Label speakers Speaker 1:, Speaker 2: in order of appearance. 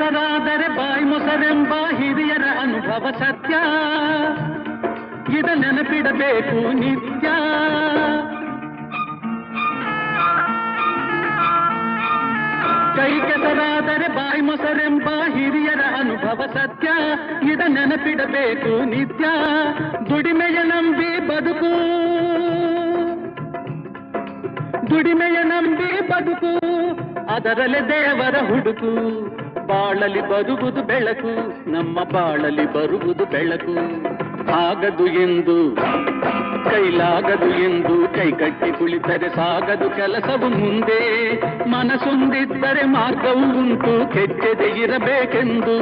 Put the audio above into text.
Speaker 1: ಕೆಸರಾದರೆ ಬಾಯಿ ಮೊಸರೆಂಬ ಹಿರಿಯರ ಅನುಭವ ಸತ್ಯ, ಇದ ನೆನಪಿಡಬೇಕು ನಿತ್ಯ. ಕೈ ಕೆಸರಾದರೆ ಬಾಯಿ ಮೊಸರೆಂಬ ಹಿರಿಯರ ಅನುಭವ ಸತ್ಯ, ಇದ ನೆನಪಿಡಬೇಕು ನಿತ್ಯ. ದುಡಿಮೆಯ ನಂಬಿ ಬದುಕು, ದುಡಿಮೆಯ ನಂಬಿ ಬದುಕು, ಅದರಲ್ಲೇ ದೇವರ ಹುಡುಕು. ಬಾಳಲಿ ಬರುವುದು ಬೆಳಕು, ನಮ್ಮ ಬಾಳಲಿ ಬರುವುದು ಬೆಳಕು. ಆಗದು ಎಂದು ಕೈಲಾಗದು ಎಂದು ಕೈ ಕಟ್ಟಿ ಕುಳಿತರೆ ಸಾಗದು ಕೆಲಸವು ಮುಂದೆ. ಮನಸ್ಸೊಂದಿದ್ದರೆ ಮಾರ್ಗವು ಉಂಟು, ಕೆಚ್ಚದೆ ಇರಬೇಕೆಂದು.